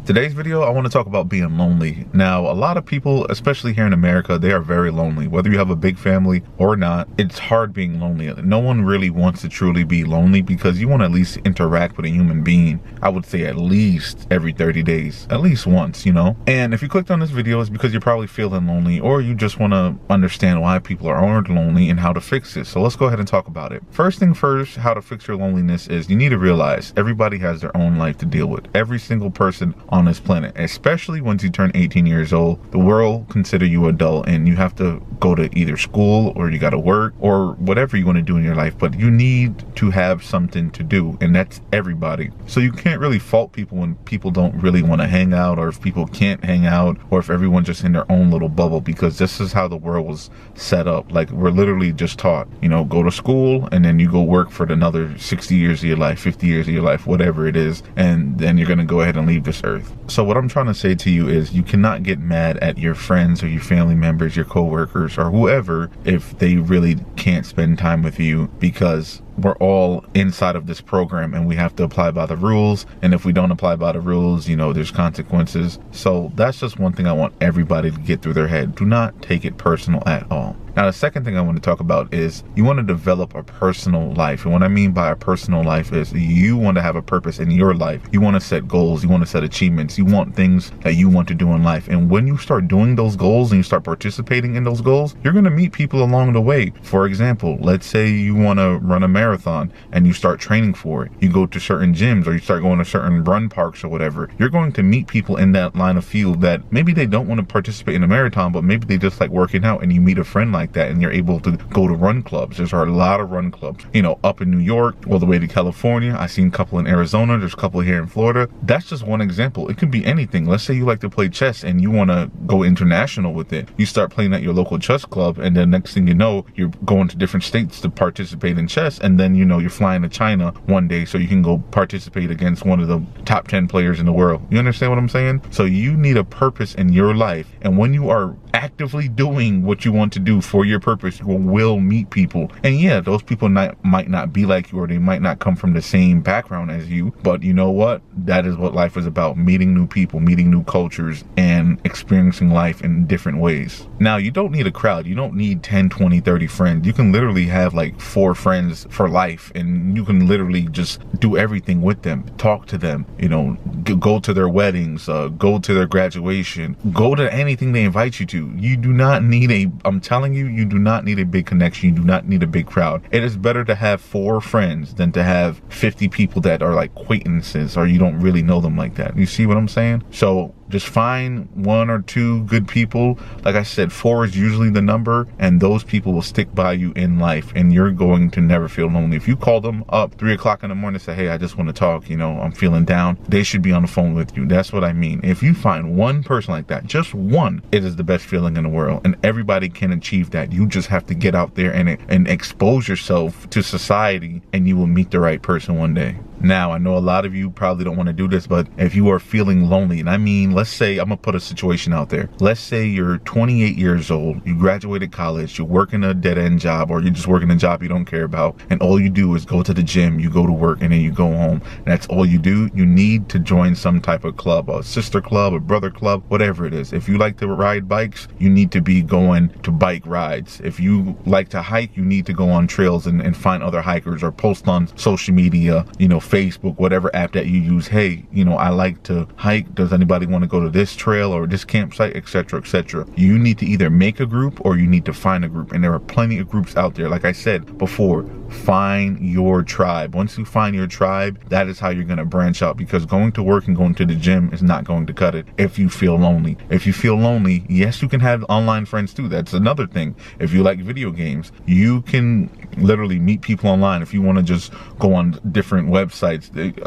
Today's video, I want to talk about being lonely. Now, a lot of people, especially here in America, they are very lonely. Whether you have a big family or not, it's hard being lonely. No one really wants to truly be lonely because you want to at least interact with a human being. I would say at least every 30 days, at least once, you know? And if you clicked on this video, it's because you're probably feeling lonely or you just want to understand why people are lonely and how to fix it. So let's go ahead and talk about it. First thing first, how to fix your loneliness is you need to realize everybody has their own life to deal with. Every single person on this planet, especially once you turn 18 years old, the world consider you adult and you have to go to either school or you got to work or whatever you want to do in your life, but you need to have something to do, and that's everybody. So you can't really fault people when people don't really want to hang out, or if people can't hang out, or if everyone's just in their own little bubble, because this is how the world was set up. Like, we're literally just taught, you know, go to school and then you go work for another 60 years of your life, 50 years of your life, whatever it is, and then you're going to go ahead and leave this earth. So what I'm trying to say to you is you cannot get mad at your friends or your family members, your coworkers, or whoever if they really can't spend time with you, because we're all inside of this program and we have to apply by the rules. And if we don't apply by the rules, you know, there's consequences. So that's just one thing I want everybody to get through their head. Do not take it personal at all. Now, the second thing I want to talk about is you want to develop a personal life. And what I mean by a personal life is you want to have a purpose in your life. You want to set goals. You want to set achievements. You want things that you want to do in life. And when you start doing those goals and you start participating in those goals, you're going to meet people along the way. For example, let's say you want to run a marathon and you start training for it. You go to certain gyms or you start going to certain run parks or whatever. You're going to meet people in that line of field that maybe they don't want to participate in a marathon, but maybe they just like working out, and you meet a friend like that and you're able to go to run clubs. There's a lot of run clubs, you know, up in New York all the way to California. I've seen a couple in Arizona. There's a couple here in Florida. That's just one example. It could be anything. Let's say you like to play chess and you want to go international with it. You start playing at your local chess club, and then next thing you know, you're going to different states to participate in chess, and then, you know, you're flying to China one day so you can go participate against one of the top 10 players in the world. You understand what I'm saying? So you need a purpose in your life, and when you are actively doing what you want to do for your purpose, you will meet people. And yeah, those people might not be like you, or they might not come from the same background as you, but you know what? That is what life is about: meeting new people, meeting new cultures, and experiencing life in different ways. Now, you don't need a crowd. You don't need 10, 20, 30 friends. You can literally have like 4 friends for life, and you can literally just do everything with them. Talk to them, you know, go to their weddings, go to their graduation, go to anything they invite you to. You do not need I'm telling you, you do not need a big connection. You do not need a big crowd. It is better to have 4 friends than to have 50 people that are like acquaintances or you don't really know them like that. You see what I'm saying? So just find 1 or 2 good people. Like I said, 4 is usually the number, and those people will stick by you in life, and you're going to never feel lonely. If you call them up 3 o'clock in the morning and say, hey, I just want to talk, you know, I'm feeling down, they should be on the phone with you. That's what I mean. If you find one person like that, just one, it is the best feeling in the world, and everybody can achieve that. You just have to get out there and expose yourself to society, and you will meet the right person one day. Now, I know a lot of you probably don't want to do this, but if you are feeling lonely, and I mean, let's say, I'm going to put a situation out there. Let's say you're 28 years old, you graduated college, you're working a dead-end job, or you're just working a job you don't care about, and all you do is go to the gym, you go to work, and then you go home. And that's all you do. You need to join some type of club, a sister club, a brother club, whatever it is. If you like to ride bikes, you need to be going to bike rides. If you like to hike, you need to go on trails and find other hikers, or post on social media, you know, Facebook, whatever app that you use. Hey, you know, I like to hike. Does anybody want to go to this trail or this campsite, etc., etc.? You need to either make a group or you need to find a group. And there are plenty of groups out there. Like I said before, find your tribe. Once you find your tribe, that is how you're going to branch out, because going to work and going to the gym is not going to cut it if you feel lonely. If you feel lonely, yes, you can have online friends too. That's another thing. If you like video games, you can literally meet people online. If you want to just go on different websites,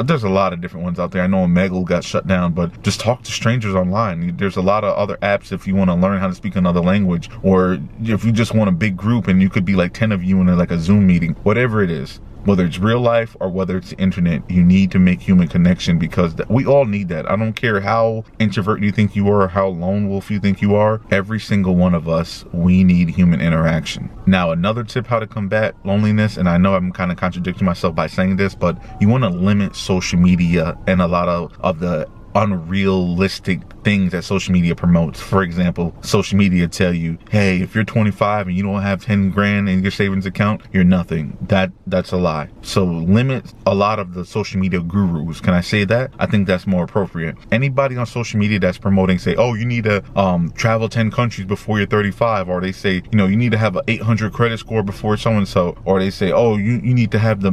there's a lot of different ones out there. I know Omegle got shut down, but just talk to strangers online. There's a lot of other apps if you want to learn how to speak another language, or if you just want a big group and you could be like 10 of you in like a Zoom meeting, whatever it is. Whether it's real life or whether it's the internet, you need to make human connection, because we all need that. I don't care how introvert you think you are or how lone wolf you think you are. Every single one of us, we need human interaction. Now, another tip how to combat loneliness, and I know I'm kind of contradicting myself by saying this, but you want to limit social media and a lot of the unrealistic things that social media promotes. For example, social media tell you, hey, if you're 25 and you don't have 10 grand in your savings account, you're nothing. That's a lie. So limit a lot of the social media gurus. Can I say that? I think that's more appropriate. Anybody on social media that's promoting, say, oh, you need to travel 10 countries before you're 35, or they say, you know, you need to have an 800 credit score before so-and-so, or they say, oh, you need to have the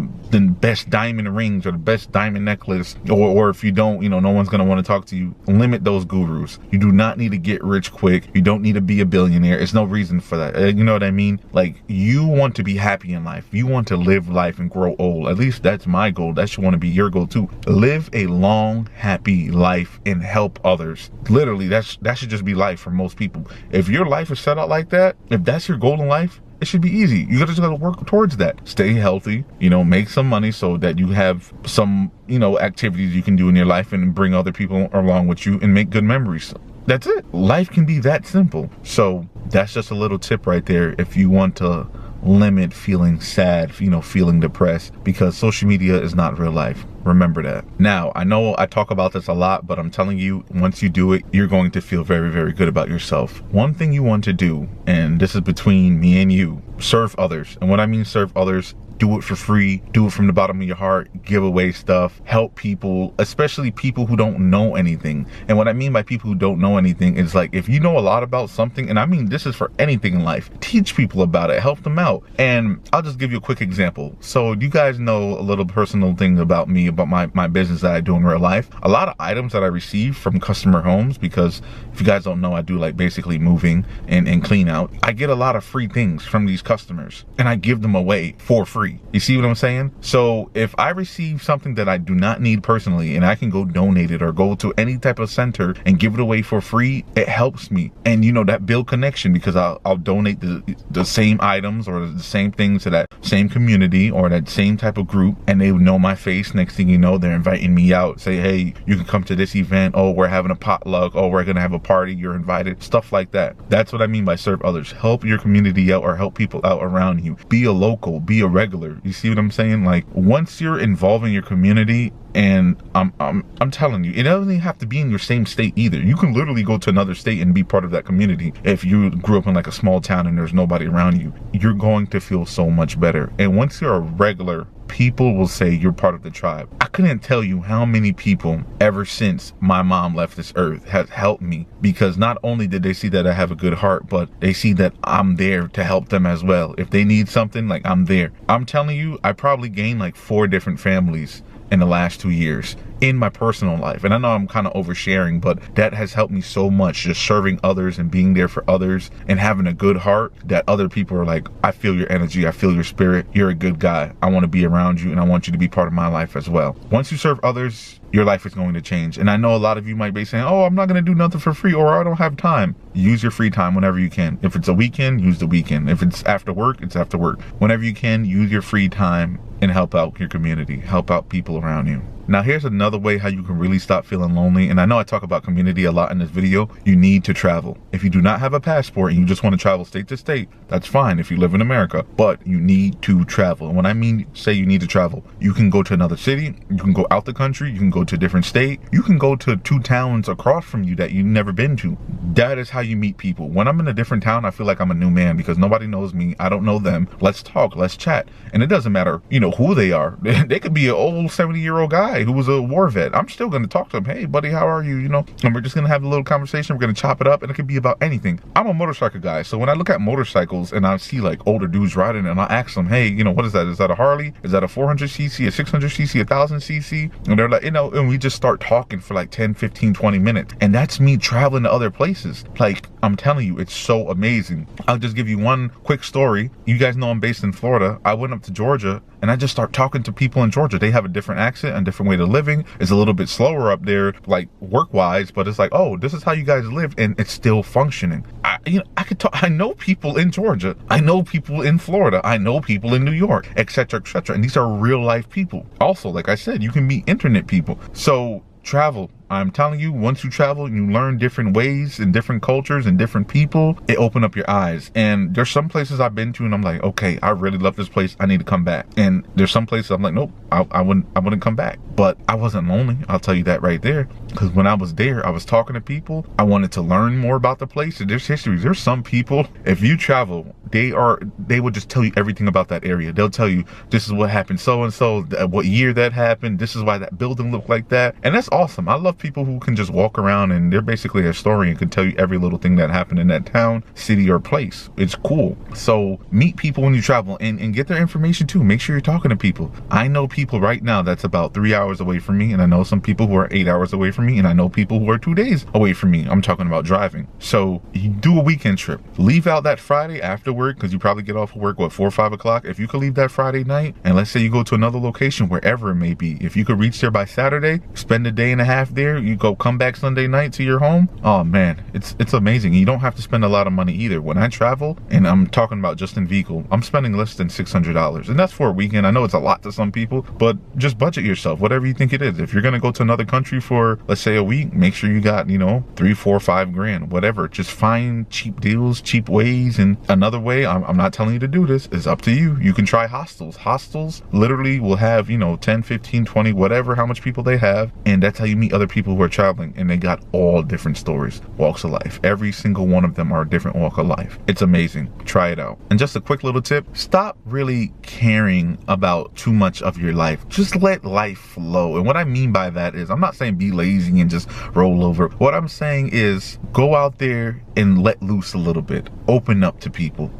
best diamond rings or the best diamond necklace, or if you don't, you know, no one's gonna want to talk to you. Limit those gurus. You do not need to get rich quick. You don't need to be a billionaire. It's no reason for that. You know what I mean? Like, you want to be happy in life. You want to live life and grow old. At least that's my goal. That should want to be your goal too. Live a long, happy life and help others. Literally, that should just be life for most people. If your life is set out like that, if that's your goal in life, it should be easy. You just gotta work towards that. Stay healthy, you know, make some money so that you have some, you know, activities you can do in your life and bring other people along with you and make good memories. That's it. Life can be that simple. So that's just a little tip right there if you want to limit feeling sad, you know, feeling depressed, because social media is not real life. Remember that. Now, I know I talk about this a lot, but I'm telling you, once you do it, you're going to feel very, very good about yourself. One thing you want to do, and this is between me and you, serve others. And when I mean serve others, do it for free, do it from the bottom of your heart, give away stuff, help people, especially people who don't know anything. And what I mean by people who don't know anything is, like, if you know a lot about something, and I mean this is for anything in life, teach people about it, help them out. And I'll just give you a quick example. So you guys know a little personal thing about me, about my business that I do in real life. A lot of items that I receive from customer homes, because if you guys don't know, I do like basically moving and clean out. I get a lot of free things from these customers and I give them away for free. You see what I'm saying? So if I receive something that I do not need personally and I can go donate it or go to any type of center and give it away for free, it helps me. And you know, that build connection, because I'll donate the same items or the same things to that same community or that same type of group, and they know my face. Next thing you know, they're inviting me out, say, hey, you can come to this event. Oh, we're having a potluck. Oh, we're gonna have a party, you're invited. Stuff like that. That's what I mean by serve others. Help your community out or help people out around you. Be a local, be a regular. You see what I'm saying? Like, once you're involved in your community, and I'm telling you, it doesn't even have to be in your same state either. You can literally go to another state and be part of that community. If you grew up in like a small town and there's nobody around you, you're going to feel so much better. And once you're a regular, people will say you're part of the tribe. I couldn't tell you how many people ever since my mom left this earth has helped me, because not only did they see that I have a good heart, but they see that I'm there to help them as well. If they need something, like, I'm there. I'm telling you, I probably gained like 4 different families in the last 2 years in my personal life. And I know I'm kind of oversharing, but that has helped me so much, just serving others and being there for others and having a good heart, that other people are like, I feel your energy, I feel your spirit, you're a good guy, I want to be around you and I want you to be part of my life as well. Once you serve others, your life is going to change. And I know a lot of you might be saying, oh, I'm not going to do nothing for free, or I don't have time. Use your free time whenever you can. If it's a weekend, use the weekend. If it's after work, it's after work. Whenever you can, use your free time and help out your community, help out people around you. Now, here's another way how you can really stop feeling lonely. And I know I talk about community a lot in this video. You need to travel. If you do not have a passport and you just want to travel state to state, that's fine if you live in America, but you need to travel. And when I mean say you need to travel, you can go to another city, you can go out the country, you can go to a different state, you can go to 2 towns across from you that you've never been to. That is how you meet people. When I'm in a different town, I feel like I'm a new man because nobody knows me. I don't know them. Let's talk, let's chat. And it doesn't matter, you know, who they are. They could be an old 70-year-old guy who was a war vet. I'm still going to talk to him. Hey, buddy, how are you? You know, and we're just going to have a little conversation. We're going to chop it up, and it could be about anything. I'm a motorcycle guy, so when I look at motorcycles and I see like older dudes riding, and I ask them, hey, you know, what is that? Is that a Harley? Is that a 400cc, a 600cc, 1000cc? And they're like, you know, and we just start talking for like 10, 15, 20 minutes. And that's me traveling to other places. Like, I'm telling you, it's so amazing. I'll just give you one quick story. You guys know I'm based in Florida. I went up to Georgia and I just start talking to people in Georgia. They have a different accent, a different way of living. It's a little bit slower up there, like work-wise, but it's like, oh, this is how you guys live, and it's still functioning. I could talk. I know people in Georgia. I know people in Florida. I know people in New York, etc., etc. And these are real life people. Also, like I said, you can meet internet people. So travel. I'm telling you, once you travel, you learn different ways and different cultures and different people. It opened up your eyes. And there's some places I've been to and I'm like, okay, I really love this place. I need to come back. And there's some places I'm like, nope, I wouldn't come back. But I wasn't lonely. I'll tell you that right there. Because when I was there, I was talking to people. I wanted to learn more about the place. And there's history. There's some people, if you travel, they will just tell you everything about that area. They'll tell you this is what happened so and so, what year that happened, this is why that building looked like that. And that's awesome. I love people who can just walk around and they're basically a historian, can tell you every little thing that happened in that town, city, or place. It's cool. So meet people when you travel and get their information too. Make sure you're talking to people. I know people right now that's about 3 hours away from me, and I know some people who are 8 hours away from me, and I know people who are 2 days away from me. I'm talking about driving. So you do a weekend trip. Leave out that Friday after work, because you probably get off of work, 4 or 5 o'clock. If you could leave that Friday night, and let's say you go to another location, wherever it may be, if you could reach there by Saturday, spend a day and a half there, you come back Sunday night to your home. Oh man, it's amazing. You don't have to spend a lot of money either. When I travel, and I'm talking about just in vehicle, I'm spending less than $600, and that's for a weekend. I know it's a lot to some people, but just budget yourself, whatever you think it is. If you're gonna go to another country for, let's say, a week, make sure you got, 3, 4, 5 grand, whatever. Just find cheap deals, cheap ways. And another way, I'm not telling you to do this, it's up to you. You can try hostels. Hostels literally will have, 10, 15, 20, whatever, how much people they have. And that's how you meet other people who are traveling. And they got all different stories, walks of life. Every single one of them are a different walk of life. It's amazing. Try it out. And just a quick little tip, stop really caring about too much of your life. Just let life flow. And what I mean by that is, I'm not saying be lazy and just roll over. What I'm saying is go out there and let loose a little bit. Open up to people.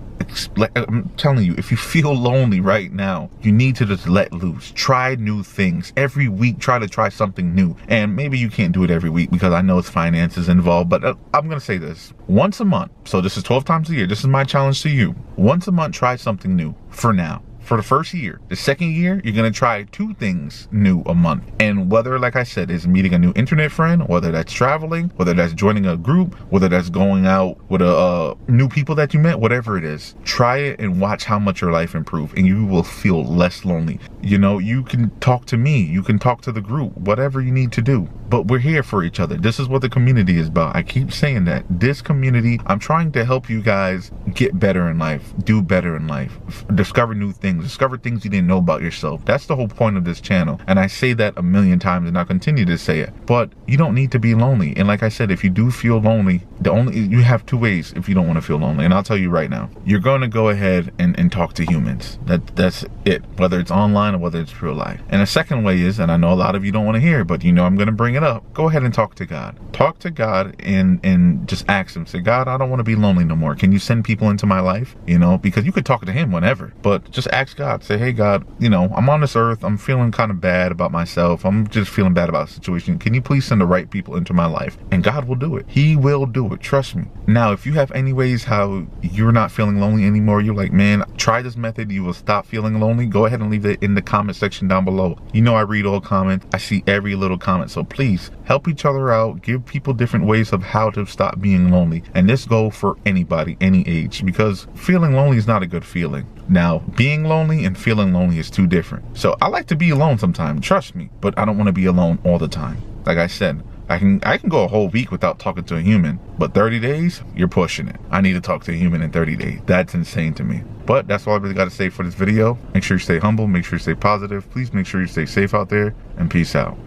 I'm telling you, if you feel lonely right now, you need to just let loose. Try new things. Every week, try to try something new. And maybe you can't do it every week because I know it's finances involved, but I'm going to say this. Once a month, so this is 12 times a year, this is my challenge to you. Once a month, try something new for now. For the first year. The second year, you're going to try 2 things new a month. And whether, like I said, is meeting a new internet friend, whether that's traveling, whether that's joining a group, whether that's going out with new people that you met, whatever it is, try it and watch how much your life improves, and you will feel less lonely. You can talk to me, you can talk to the group, whatever you need to do. But we're here for each other. This is what the community is about. I keep saying that. This community, I'm trying to help you guys get better in life, do better in life, discover new things. Discover things you didn't know about yourself. That's the whole point of this channel. And I say that a million times and I'll continue to say it. But you don't need to be lonely. And like I said, if you do feel lonely, you have 2 ways if you don't want to feel lonely. And I'll tell you right now, you're going to go ahead and talk to humans. That's it. Whether it's online or whether it's real life. And the second way is, and I know a lot of you don't want to hear it, but I'm going to bring it up. Go ahead and talk to God. Talk to God and just ask him. Say, God, I don't want to be lonely no more. Can you send people into my life? Because you could talk to him whenever, but just ask God. Say, hey God, I'm on this earth, I'm feeling kind of bad about myself, I'm just feeling bad about the situation. Can you please send the right people into my life? And God will do it. He will do it, trust me. Now, if you have any ways how you're not feeling lonely anymore, you're like, man, try this method, you will stop feeling lonely, go ahead and leave it in the comment section down below. I read all comments, I see every little comment, so please help each other out, give people different ways of how to stop being lonely. And this goes for anybody, any age, because feeling lonely is not a good feeling. Now, being lonely and feeling lonely is 2 different. So I like to be alone sometimes, trust me, but I don't want to be alone all the time. Like I said, I can go a whole week without talking to a human, but 30 days, you're pushing it. I need to talk to a human in 30 days. That's insane to me. But that's all I really got to say for this video. Make sure you stay humble, make sure you stay positive. Please make sure you stay safe out there, and peace out.